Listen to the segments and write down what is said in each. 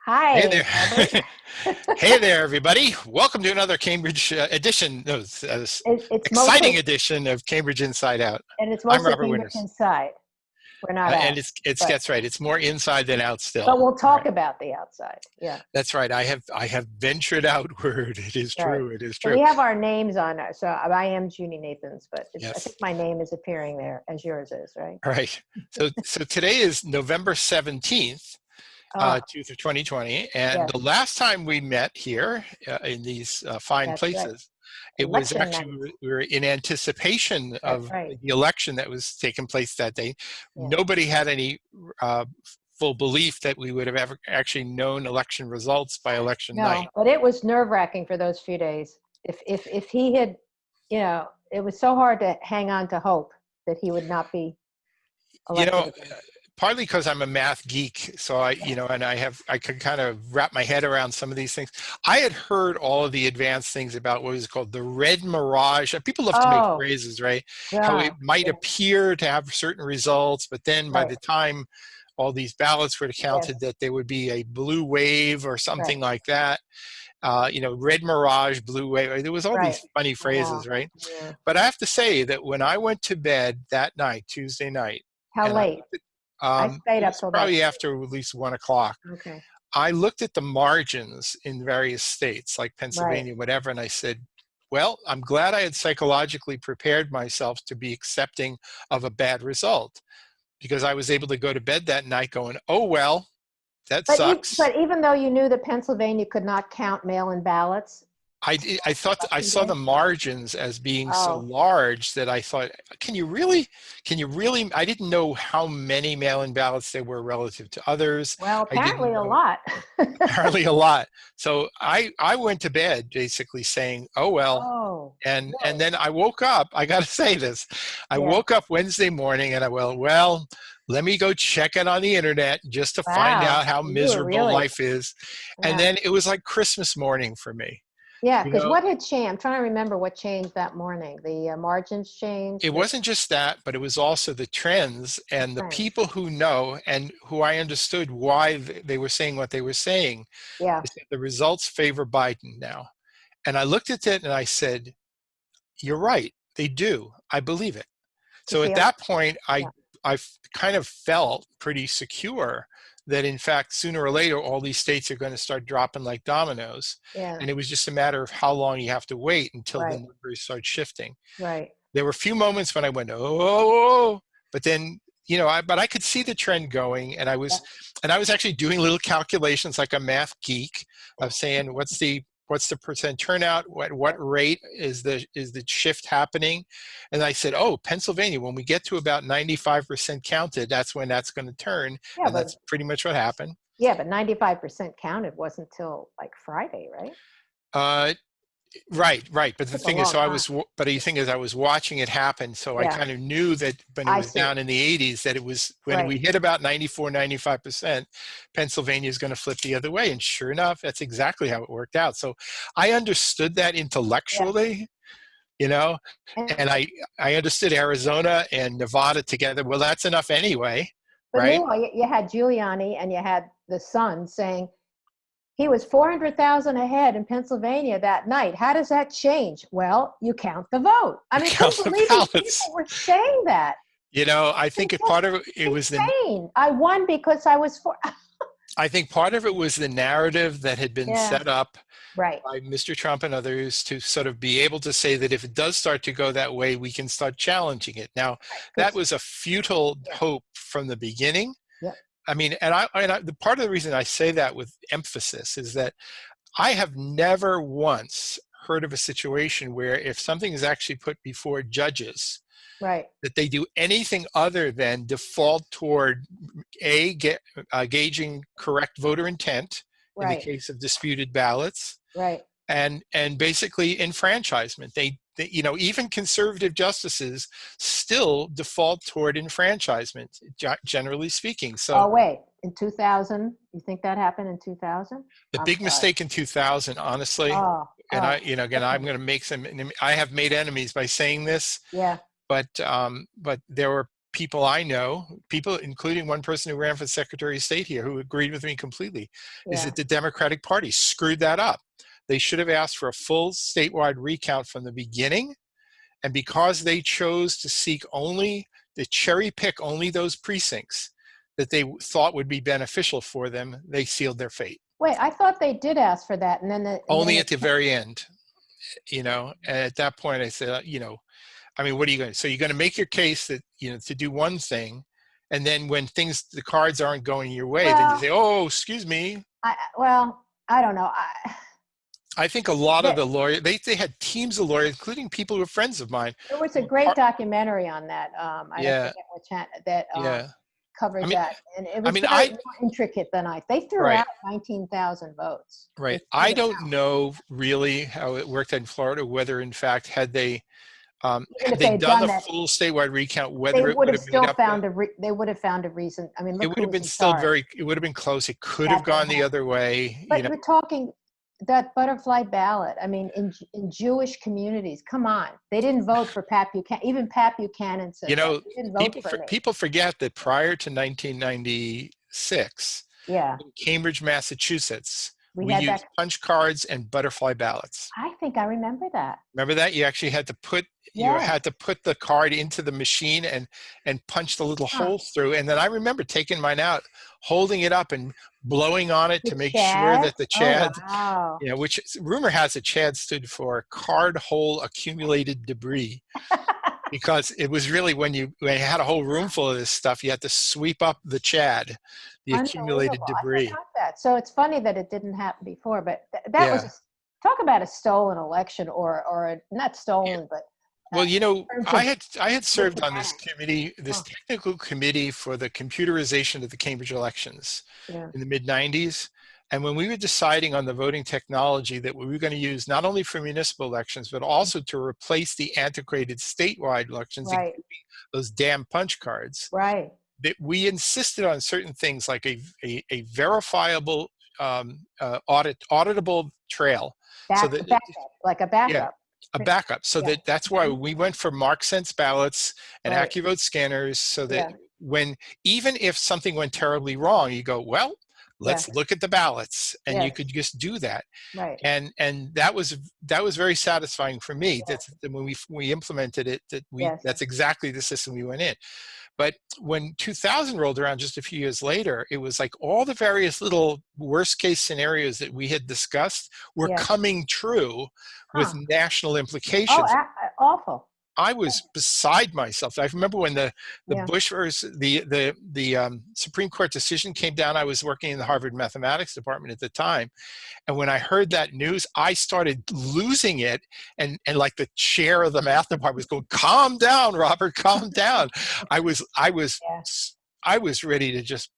Hey Hi, there. Albert. Hey there, everybody. Welcome to another Cambridge edition, no, It's exciting mostly edition of Cambridge Inside Out. and it's I'm mostly Robert Cambridge Winters. inside. We're not And out, it's but that's right. It's more inside than out but still. we'll Right. talk about the outside. Yeah, That's right. I have ventured outward. It is right. true. It is So true. we have our names on it. So I am Junie Nathans, but I think Yes. my name is appearing there as yours is, right? All right. So today is November 17th, Ah, 2020. And the yes, last time we met here in these fine that's right. places, it was Election actually, night. we were in anticipation That's of right. the election that was taking place that day. Yeah. Nobody had any uh, full belief that we would have ever actually known election results by election No, night. but it was nerve-wracking for those few days. If he had, it was so hard to hang on to hope that he would not be You elected know, again. partly because I'm a math geek, so and I could kind of wrap my head around some of these things. I had heard all of the advanced things about what was called the Red Mirage. People love to make Oh phrases, right? How it God. might Yeah. appear to have certain results, but then by Right. the time all these ballots were counted, Yes. that there would be a blue wave or Right. something like that. Red Mirage, blue wave. There was all Right. these funny I know. phrases, right? Yeah. But I have to say that when I went to bed that night, Tuesday night, How and I late? looked at I stayed it up was till about probably after at least 1 o'clock. okay. I looked at the margins in various states like Right. Pennsylvania, whatever, and I said, well, I'm glad I had psychologically prepared myself to be accepting of a bad result because I was able to go to bed that night going, oh, well, that sucks. But even though you knew that Pennsylvania could not count mail-in ballots I thought I election saw the day. margins as being so Oh large that I thought, can you really, I didn't know how many mail-in ballots there were relative to others. well, I didn't apparently a know lot. apparently a lot. So I went to bed basically saying, oh, well, Oh, and really? then I woke up, I got to say this, I Yeah. woke up Wednesday morning and well, let me go check it on the internet just to find Wow. out how You were miserable really. life is. And Yeah. then it was like Christmas morning for me. Yeah. You Because know, what had changed? I'm trying to remember what changed that morning. The margins changed. it wasn't just that, but it was also the trends The and the trends. people who know and who I understood why they were saying what they were saying. Yeah. They said the results favor Biden now. And I looked at it and I said, you're right, they do. I believe it. You So at see. that point, Yeah. I kind of felt pretty secure that in fact, sooner or later, all these states are going to start dropping like dominoes. Yeah. And it was just a matter of how long you have to wait until the Right. numbers start shifting. Right. There were a few moments when I went, oh, but then, but I could see the trend going, and I was actually doing little calculations like a math geek of saying, what's the percent turnout? What rate is the shift happening? And I said, oh, Pennsylvania, when we get to about 95% counted, that's when that's going to turn, Yeah, and but that's pretty much what happened. 95% counted wasn't till like Friday, right? Uh, Right. But the Took a thing is, long time. but the thing is, I was watching it happen, so I Yeah, kind of knew that when it I was see. down in the 80s, that it was when Right. we hit about 94, 95%, Pennsylvania is going to flip the other way. And sure enough, that's exactly how it worked out. So I understood that Yeah. intellectually, you know, And, and I understood Arizona and Nevada together. Well, that's enough anyway, but right? meanwhile, you had Giuliani and you had the Sun saying he was 400,000 ahead in Pennsylvania that night. How does that change? Well, you count the vote. I You mean, count couldn't the believe these ballots. people were saying that. I think It's it just part of it was the insane. I won because I was for. I think part of it was the narrative that had been Yeah. set up Right. by Mr. Trump and others to sort of be able to say that if it does start to go that way, we can start challenging it. Now, that Because was a futile yeah. hope from the beginning. Yeah. I mean, the part of the reason I say that with emphasis is that I have never once heard of a situation where if something is actually put before judges, Right. that they do anything other than default toward gauging correct voter intent in the Right. case of disputed ballots Right. and basically enfranchisement. They even conservative justices still default toward enfranchisement, generally speaking. So Oh, wait. In 2000, you think that happened in 2000? the I'm big sorry. mistake in 2000, honestly, Oh, and oh, again, I'm sickening. going to make some. I have made enemies by saying this, Yeah. but there were people I know, people, including one person who ran for Secretary of State here, who agreed with me completely, is Yeah. that the Democratic Party screwed that up. They should have asked for a full statewide recount from the beginning. And because they chose to cherry pick only those precincts that they thought would be beneficial for them, they sealed their fate. Wait, I thought they did ask for that, and then Only at the very end, and at that point I said, I mean, what are you going to, so you're going to make your case that, to do one thing, and then when the cards aren't going your way, then you say, oh, excuse me. I don't know. I think a lot of the lawyers, they had teams of lawyers, including people who were friends of mine. There was a great documentary on that. I Yeah. forget what channel that Yeah. covered that, and it was more intricate than they threw Right. out 19,000 votes. Right. I don't know really how it worked in Florida, whether in fact had they done the full statewide recount, whether they it would would have have still made up found they would have found a reason. I mean, look, it would have been still it would have been close. It could have gone the other way. But you're talking that butterfly ballot. I mean, in Jewish communities, come on, they didn't vote for Pat Buchanan. Even Pat Buchanan said, they didn't vote for me. People forget that prior to 1996, in Cambridge, Massachusetts, we used punch cards and butterfly ballots. I think I remember that. Remember that? You actually had to put the card into the machine and punch the little holes through. And then I remember taking mine out, holding it up and blowing on it to make sure that the Chad, which rumor has it Chad stood for card hole accumulated debris. Because it was really when you had a whole room full of this stuff, you had to sweep up the Chad, the accumulated debris. I forgot that. So it's funny that it didn't happen before, but that was talk about a stolen election or not stolen, but. Well, I had served on this committee, this technical committee for the computerization of the Cambridge elections in the mid-90s. And when we were deciding on the voting technology that we were going to use not only for municipal elections, but also to replace the antiquated statewide elections, including those damn punch cards, that we insisted on certain things like a verifiable auditable trail. Backup, like a backup. Yeah, a backup. So that's why we went for MarkSense ballots and AccuVote scanners, so that even if something went terribly wrong, you go, well, let's look at the ballots, and you could just do that. Right. And that was very satisfying for me. That when we implemented it, that's exactly the system we went in. But when 2000 rolled around just a few years later, it was like all the various little worst case scenarios that we had discussed were coming true with national implications. Oh, awful. I was beside myself. I remember when the Bush versus the Supreme Court decision came down. I was working in the Harvard mathematics department at the time, and when I heard that news, I started losing it. And like the chair of the math department was going, "Calm down, Robert, calm down." I was ready to just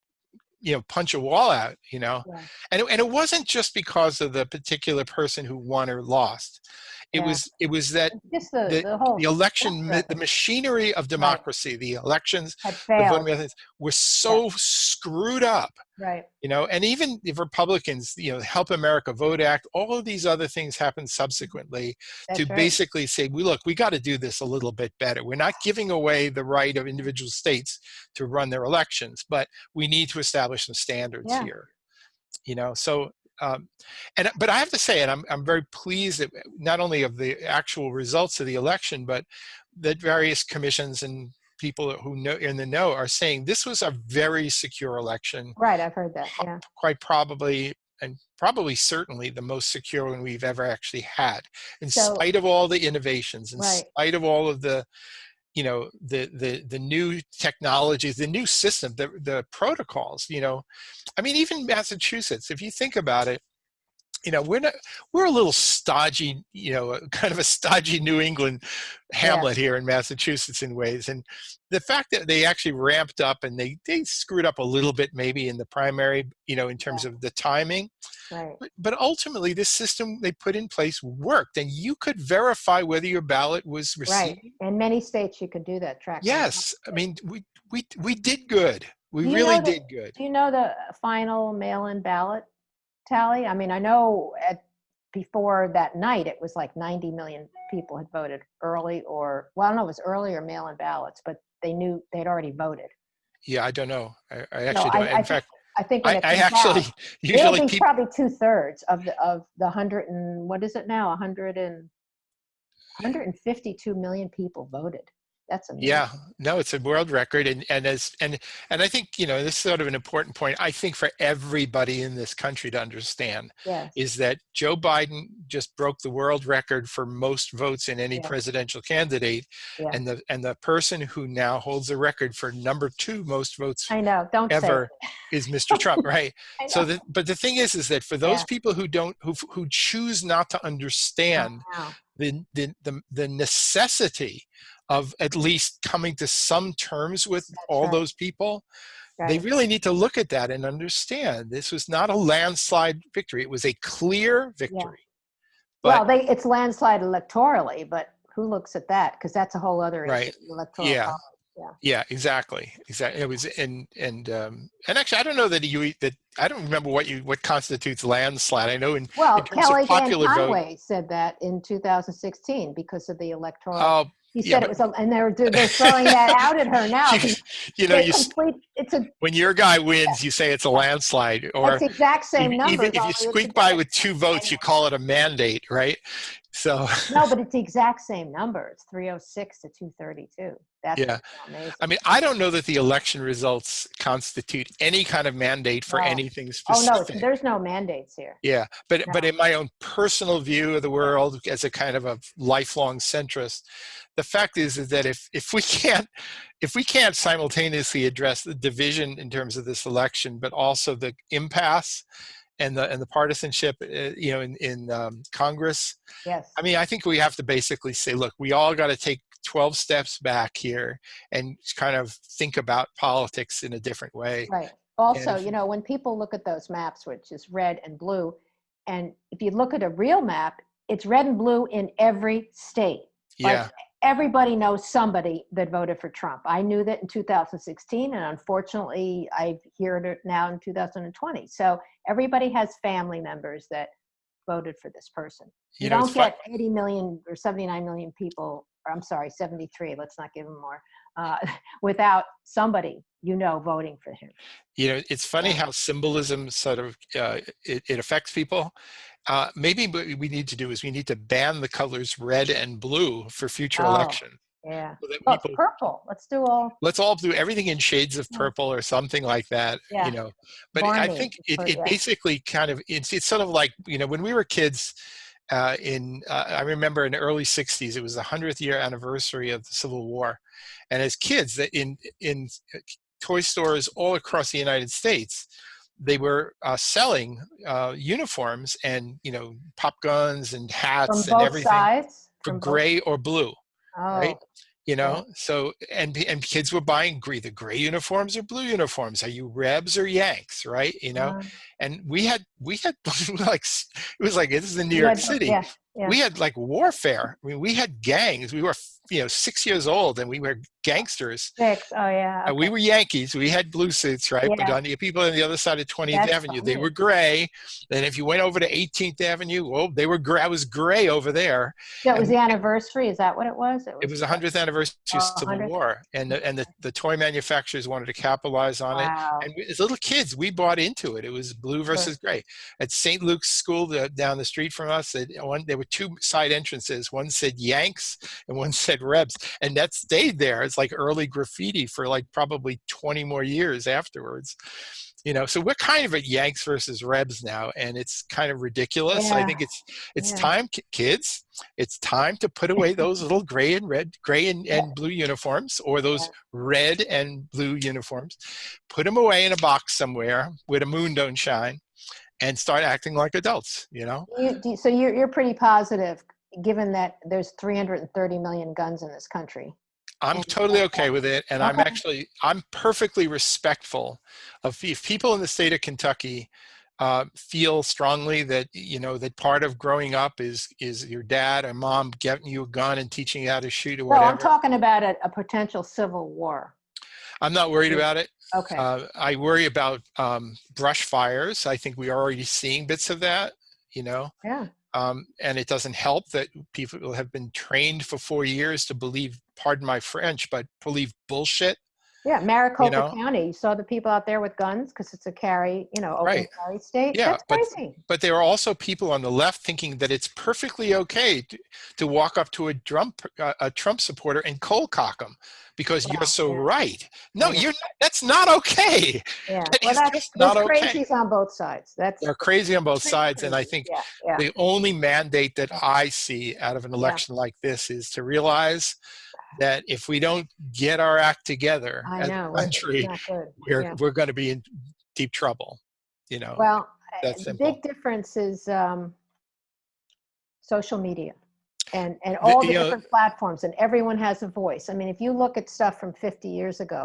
punch a wall out. And it wasn't just because of the particular person who won or lost. It was that the election, the machinery of democracy, the elections, the voting methods were so screwed up. Right. And even the Republicans, Help America Vote Act, all of these other things happened subsequently basically say, we got to do this a little bit better. We're not giving away the right of individual states to run their elections, but we need to establish some standards here. But I have to say, and I'm very pleased that not only of the actual results of the election, but that various commissions and people who know in the know are saying this was a very secure election. Right, I've heard that. Yeah. Quite probably, and probably certainly the most secure one we've ever actually had, in spite of all the innovations, in spite of all of the the new technologies, the new system, the protocols. I mean, even Massachusetts, if you think about it, we're a little stodgy, kind of a stodgy New England hamlet here in Massachusetts in ways. And the fact that they actually ramped up and they screwed up a little bit maybe in the primary, in terms of the timing. Right. But ultimately, this system they put in place worked, and you could verify whether your ballot was received. Right. In many states, you could do that. Track. Yes. I mean, we did good. We really did good. Do you know the final mail-in ballot tally? I mean, I know before that night, it was like 90 million people had voted early, I don't know if it was early or mail-in ballots, but they knew they'd already voted. Yeah, I don't know. I No, actually don't. In fact, I think when it I comes actually out, it'll usually be people. probably 2/3 of the hundred and what is it now? 152 million people voted. That's amazing. Yeah, no, it's a world record, and I think this is sort of an important point. I think for everybody in this country to understand Yes. is that Joe Biden just broke the world record for most votes in any Yeah. presidential candidate, Yeah. and the person who now holds the record for #2 most votes I know. Don't say ever it. is Mr. Trump, right? I So know. but the thing is that for those Yeah. people who choose not to understand Wow. the necessity of at least coming to some terms with That's all right. those people, they Right. really need to look at that and understand this was not a landslide victory. It was a clear Yeah. victory. Well, But it's landslide electorally, but who looks at that? Because that's a whole other issue. right, Electoral yeah, college. Yeah. yeah, exactly. It was and actually, I don't know that I don't remember what constitutes landslide. I know in Well, terms of Kellyanne popular vote. Conway said that in 2016 because of the electoral. Oh, He yeah, said it but was, and they're throwing that out at her now. you, you know, you It's a, when your guy wins, you say it's a landslide, it's or the exact same even numbers, if you only it's a squeak by with Democrat. 2 votes, you call it a mandate, right? So No, but it's the exact same number. It's 306 to 232. That's yeah, what's so amazing. I mean, I don't know that the election results constitute any kind of mandate for No. anything Oh no, specific. there's no mandates here. Yeah, but No. in my own personal view of the world as a kind of a lifelong centrist, the fact is that if we can't simultaneously address the division in terms of this election, but also the impasse and the partisanship, in Congress, Yes. I mean, I think we have to basically say, look, we all got to take 12 steps back here and kind of think about politics in a different way. Right. Also, And when people look at those maps, which is red and blue, and if you look at a real map, it's red and blue in every state. yeah, Like everybody knows somebody that voted for Trump. I knew that in 2016, and unfortunately, I hear it now in 2020. So everybody has family members that voted for this person. You it's don't get 80 million or 79 million people, or I'm sorry, 73, let's not give them more, without somebody voting for him. It's funny how symbolism sort of it affects people. Maybe what we need to do is we need to ban the colors red and blue for future election. Yeah. So that Well, it's purple. let's all do everything in shades of purple or something like that. Yeah. But I Barney, think it basically kind of it's sort of like when we were kids. I remember in the early '60s, it was the 100th year anniversary of the Civil War, and as kids, that in toy stores all across the United States, they were selling uniforms and pop guns and from hats and both everything sides. for From both. gray or blue, right? Oh. Yeah. So and kids were buying either gray uniforms or blue uniforms. Are you Rebs or Yanks, right? And we had like it was like this is in New York City. Yeah. Yeah. We had like warfare. I mean, we had gangs. We were 6 years old, and we were gangsters. 6. Oh yeah. Okay. We were Yankees. We had blue suits, right? Yeah. But on the people on the other side of 20th That's Avenue, they funny. were gray. And if you went over to 18th Avenue, well, they were gray. I was gray over there. So it was the anniversary. Is that what it was? It was the 100th anniversary of Civil 100th? War, and the toy manufacturers wanted to capitalize on Wow. it. And as little kids, we bought into it. It was blue versus gray. At St. Luke's School down the street from us, there were 2 side entrances. One said Yanks and one said Rebs, and that stayed there. It's like early graffiti for like probably 20 more years afterwards. So we're kind of at Yanks versus Rebs now, and it's kind of ridiculous. Yeah. I think it's time, kids. It's time to put away those little gray and blue uniforms, or those red and blue uniforms. Put them away in a box somewhere where the moon don't shine, and start acting like adults. So you're pretty positive, given that there's 330 million guns in this country. I'm totally okay with it, and I'm perfectly respectful of if people in the state of Kentucky feel strongly that that part of growing up is your dad or mom getting you a gun and teaching you how to shoot or whatever. No, I'm talking about a potential civil war. I'm not worried about it. Okay. I worry about brush fires. I think we're already seeing bits of that. Yeah. And it doesn't help that people have been trained for 4 years to believe pardon my French, but believe bullshit, Yeah, you Maricopa know? County, you saw the people out there with guns because it's a carry, open Right. carry state. Yeah, That's crazy. but there are also people on the left thinking that it's perfectly okay to walk up to a Trump supporter and cold cock him because you're Well, so yeah, right. No, I know. you're not, that's not okay. Yeah. That Well, is just there's not okay. crazies on both sides. They're That's crazy on both extreme sides, and I crazy. think Yeah, yeah, the only mandate that I see out of an yeah. election like this is to realize that if we don't get our act together I as know. a It's country, not good. we're Yeah. we're going to be in deep trouble. Well, That the simple. big difference is social media and all the different platforms, and everyone has a voice. I mean, if you look at stuff from 50 years ago,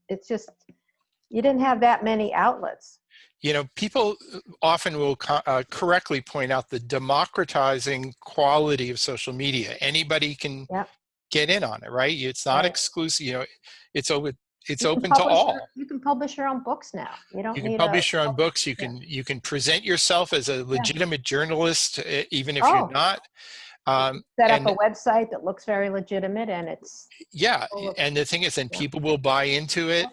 it's just, you didn't have that many outlets. People often will correctly point out the democratizing quality of social media. Anybody can Yep. get in on it, right? It's not Right. exclusive. It's open. It's You can open to all. you can publish your own books now. You don't You can need a publish your own books. You yeah. can present yourself as a Yeah. legitimate journalist, even if you're Oh, not. set up And a website that looks very legitimate, and it's yeah, full of, and the thing is, then yeah, people will buy into it.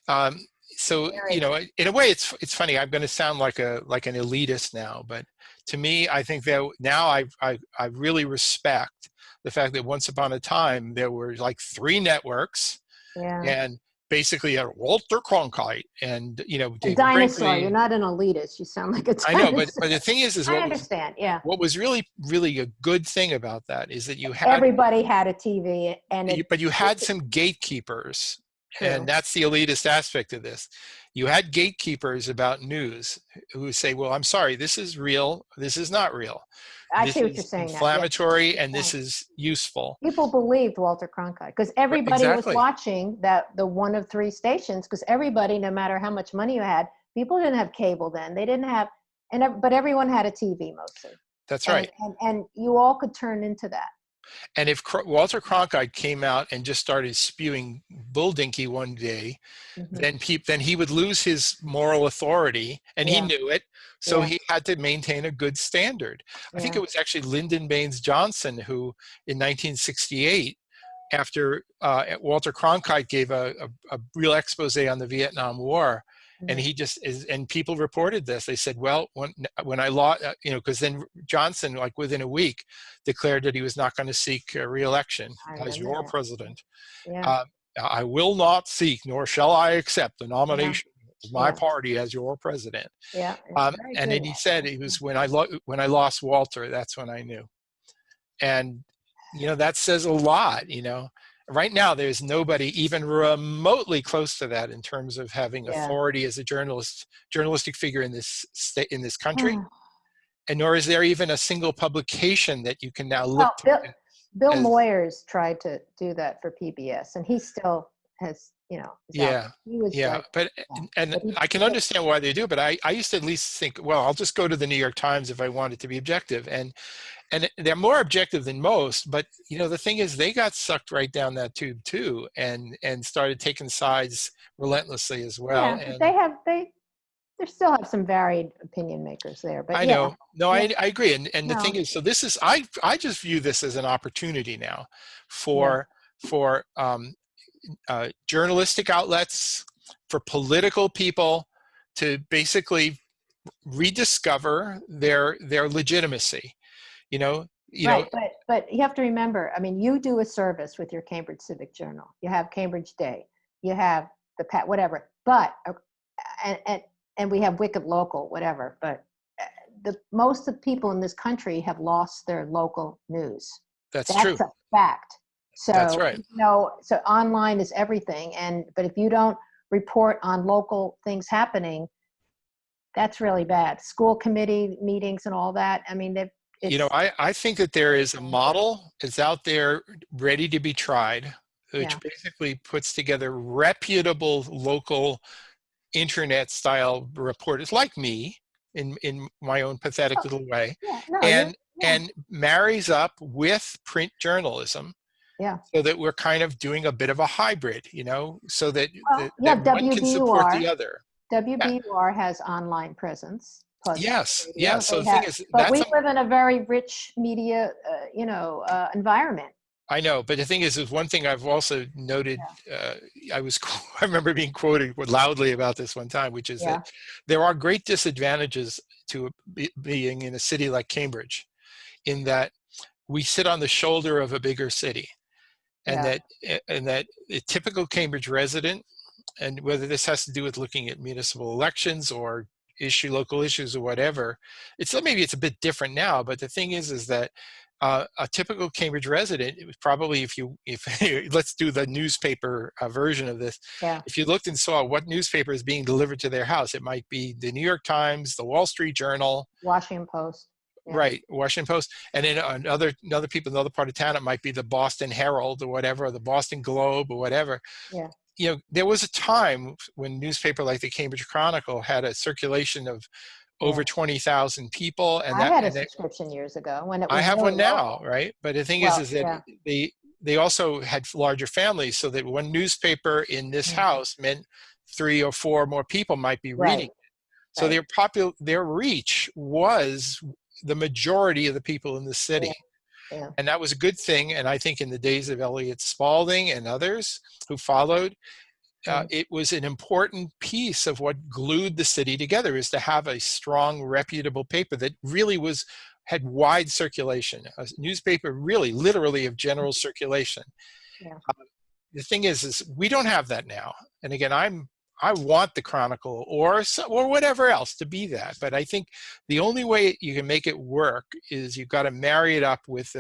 Um, so very, in a way, it's funny. I'm going to sound like an elitist now, but to me, I think that now I really respect the fact that once upon a time there were like 3 networks, yeah. and basically Walter Cronkite and A David dinosaur. You're Brinkley. not an elitist. You sound like a I know, but dinosaur. the thing is I understand. Yeah. what was really really a good thing about that is that Everybody had a TV, and but you had it's some gatekeepers, and true. that's the elitist aspect of this. You had gatekeepers about news who say, well, I'm sorry, this is real, this is not real, I this see what you're is saying now. Yeah. inflammatory, and Yeah. this is useful. People believed Walter Cronkite because everybody was Exactly. watching the one of 3 stations, because everybody, no matter how much money you had, people didn't have cable then. They didn't have, but everyone had a TV mostly. That's right. And you all could turn into that. And if Walter Cronkite came out and just started spewing bull dinky one day, Mm-hmm. then he would lose his moral authority, and he Yeah. knew it. So Yeah. he had to maintain a good standard. I think Yeah. it was actually Lyndon Baines Johnson who, in 1968, after Walter Cronkite gave a real expose on the Vietnam War, and Mm-hmm. he and people reported this. They said, well, when I lost, because then Johnson, like within a week, declared that he was not going to seek re-election I as remember your that. president. Yeah. I will not seek, nor shall I accept the Yeah. nomination of my Yeah. party as your president. Yeah. It's very And good. then he said, it was when I lost Walter, that's when I knew. And that says a lot. Right now there's nobody even remotely close to that in terms of having Yeah. authority as a journalistic figure in this state, in this country, and nor is there even a single publication that you can now look Well, to Bill as Moyers tried to do that for PBS, and he still has, is out there. He was like, but and but I can understand why they do, but I used to at least think, well, I'll just go to the New York Times if I wanted to be objective, and they're more objective than most, but the thing is, they got sucked right down that tube too, and started taking sides relentlessly as well. yeah, And they still have some varied opinion makers there, but I yeah, know, no, yeah, I agree, and the thing no, is, so this is I just view this as an opportunity now yeah, for journalistic outlets, for political people to basically rediscover their legitimacy. You know, right, but you have to remember, I mean, you do a service with your Cambridge Civic Journal. You have Cambridge Day, you have the whatever, but and we have Wicked Local, whatever, but most of the people in this country have lost their local news. That's true. That's a fact. So, That's right. So online is everything. But if you don't report on local things happening, that's really bad. School committee meetings and all that. I mean, I think that there is a model that's out there ready to be tried, which basically puts together reputable local internet style reporters like me in my own pathetic little way, and marries up with print journalism, so that we're kind of doing a bit of a hybrid, so that that one can support the other. WBUR has online presence. Plus Yes, radio. So the thing is, but we live in a very rich media, environment. I know, but the thing is one thing I've also noted. I remember being quoted loudly about this one time, which is that Yeah, there are great disadvantages to being in a city like Cambridge, in that we sit on the shoulder of a bigger city, and yeah, that a typical Cambridge resident, and whether this has to do with looking at municipal elections or local issues or whatever, maybe it's a bit different now. But the thing is that a typical Cambridge resident, it was probably, if let's do the newspaper version of this. yeah. If you looked and saw what newspaper is being delivered to their house, it might be the New York Times, the Wall Street Journal, Washington Post. Yeah, right, Washington Post, and then another people in another part of town, it might be the Boston Herald or whatever, or the Boston Globe or whatever. yeah. There was a time when newspaper like the Cambridge Chronicle had a circulation of over Yeah. 20,000 people, I had a subscription years ago when it I was have really one now, local. right? But the thing Well, is that yeah. they also had larger families, so that one newspaper in this Mm. house meant 3 or 4 more people might be reading. Right, So right. their reach was the majority of the people in the Yeah, city. yeah. And that was a good thing. And I think in the days of Elliot Spalding and others who followed, Mm. it was an important piece of what glued the city together, is to have a strong, reputable paper that really had wide circulation, a newspaper really literally of general circulation. Yeah. The thing is we don't have that now. And again, I want the Chronicle or whatever else to be that, but I think the only way you can make it work is you've got to marry it up with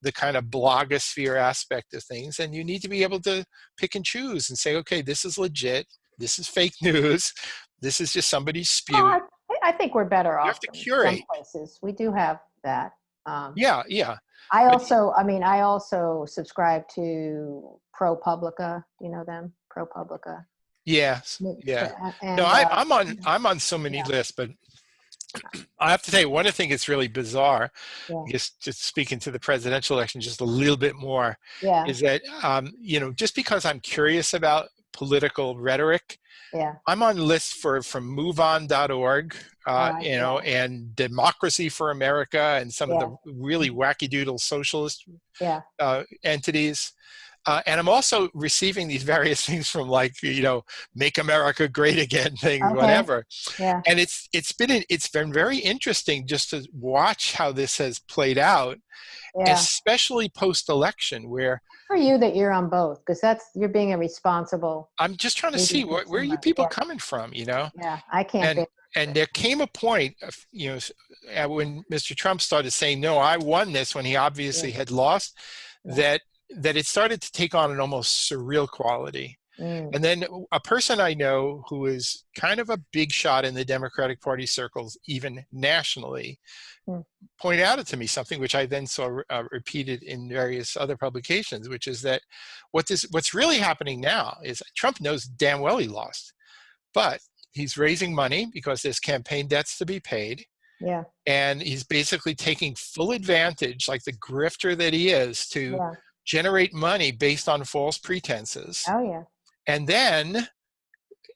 the kind of blogosphere aspect of things, and you need to be able to pick and choose and say, okay, this is legit, this is fake news, this is just somebody Well, spewing. I think we're better You have off to than some curate. places. We do have that. Um, Yeah, but I also subscribe to ProPublica. Do you know them? ProPublica. yes, yeah. No, And I'm on so many yeah, lists, but I have to tell you, one of the things that's really bizarre, yeah, I guess just speaking to the presidential election just a little bit more, yeah, is that, just because I'm curious about political rhetoric, yeah. I'm on lists from MoveOn.org, Yeah, and Democracy for America, and some of yeah, the really wacky doodle socialist yeah. entities. And I'm also receiving these various things from, like, Make America Great Again things, Okay. whatever. Yeah, And it's been very interesting just to watch how this has played out, yeah. especially post-election, where For you that you're on both, because you're being a responsible I'm just trying to media see where are you consumer. people Yeah, coming from. yeah. I can't And bear and it. there came a point, when Mr. Trump started saying, "No, I won this," when he Yeah, obviously had lost, yeah. that it started to take on an almost surreal quality. Mm, And then a person I know who is kind of a big shot in the Democratic Party circles, even nationally, mm. pointed out to me something which I then saw repeated in various other publications, which is that what's really happening now is Trump knows damn well he lost, but he's raising money because there's campaign debts to be paid, Yeah, and he's basically taking full advantage, like the grifter that he is, to yeah. generate money based on false pretenses. Oh, yeah. And then,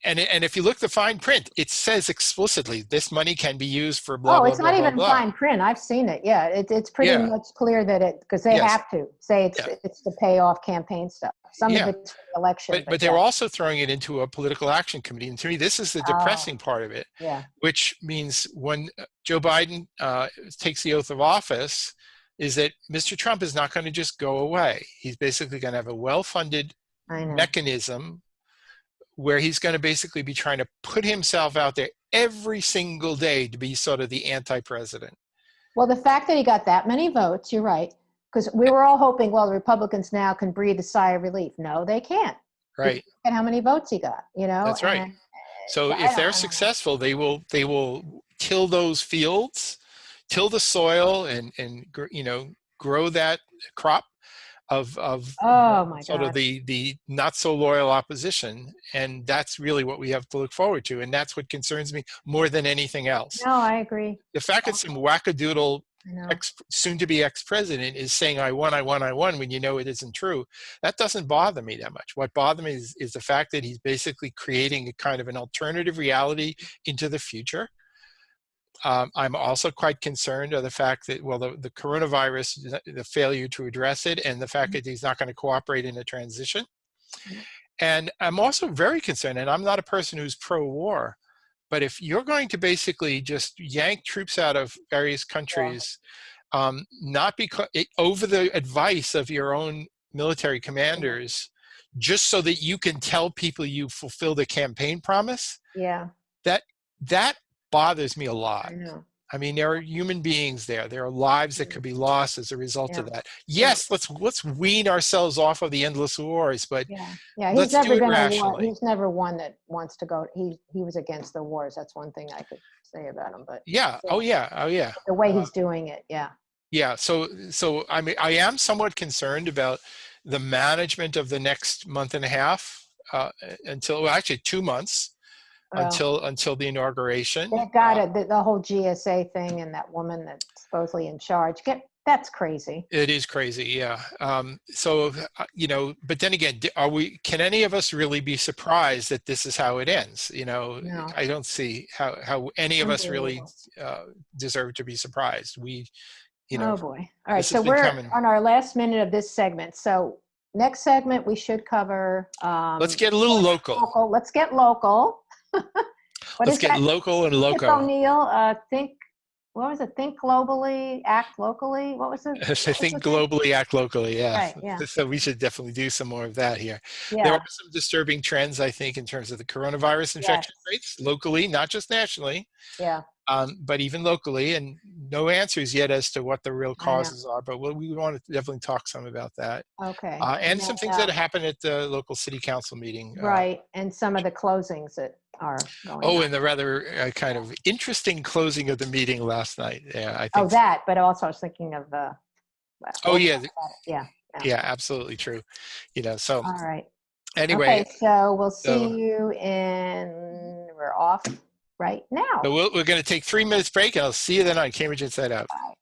and if you look the fine print, it says explicitly this money can be used for blah Oh, blah it's blah not blah even blah. fine print. I've seen it. Yeah, it's pretty Yeah. much clear that because they Yes. have to say Yeah. it's to pay off campaign stuff. Some of Yeah. it's for the election, But but they're yeah. also throwing it into a political action committee, and to me, this is the Oh, depressing part of it, yeah, which means when Joe Biden takes the oath of office, is that Mr. Trump is not going to just go away. He's basically going to have a well-funded I know. mechanism where he's going to basically be trying to put himself out there every single day to be sort of the anti-president. Well, the fact that he got that many votes, you're right, because we were all hoping, well, the Republicans now can breathe a sigh of relief. No, they can't. Because Right. look at how many votes he got, That's right. and So so if they're I don't know. successful, they will till those fields, till the soil, and grow that crop of Oh my sort of God. the not so loyal opposition, and that's really what we have to look forward to, and that's what concerns me more than anything else. No, I agree. The fact that some wackadoodle I know. soon-to-be ex-president is saying I won when it isn't true, that doesn't bother me that much. What bothers me is the fact that he's basically creating a kind of an alternative reality into the future, I'm also quite concerned of the fact that, well, the coronavirus, the failure to address it, and the fact that he's not going to cooperate in a transition. And I'm also very concerned, and I'm not a person who's pro-war, but if you're going to basically just yank troops out of various countries, not because over the advice of your own military commanders, just so that you can tell people you fulfill the campaign promise, that bothers me a lot. I know. I mean, there are human beings there. There are lives that could be lost as a result of that. Yes, let's wean ourselves off of the endless wars, but he's never do it been rationally. He's never one that wants to go. He was against the wars. That's one thing I could say about him. But the way he's doing it, So I mean, I am somewhat concerned about the management of the next month and a half until, well, actually 2 months. Until the inauguration. They got it. The whole GSA thing and that woman that's supposedly in charge. That's crazy. It is crazy, yeah. But then again, can any of us really be surprised that this is how it ends? No. I don't see how any of us really deserve to be surprised. Oh boy. All right, so we're on our last minute of this segment. So next segment we should cover let's get a little local. Let's get local. Let's get local and loco. O'Neill, think globally, act locally. What was it? Think globally, act locally. Yeah. Right, yeah. So we should definitely do some more of that here. Yeah. There are some disturbing trends, I think, in terms of the coronavirus infection rates locally, not just nationally. Yeah. But even locally, and no answers yet as to what the real causes are. But we want to definitely talk some about that. Okay. And some things that happened at the local city council meeting. Right, and some of the closings that are going on. And the rather kind of interesting closing of the meeting last night. Yeah, I think. But also I was thinking of. Yeah, absolutely true. So. All right. Anyway. Okay, so we'll see you we're off right now. So we're going to take 3 minutes break, and I'll see you then on Cambridge Inside Out. Bye.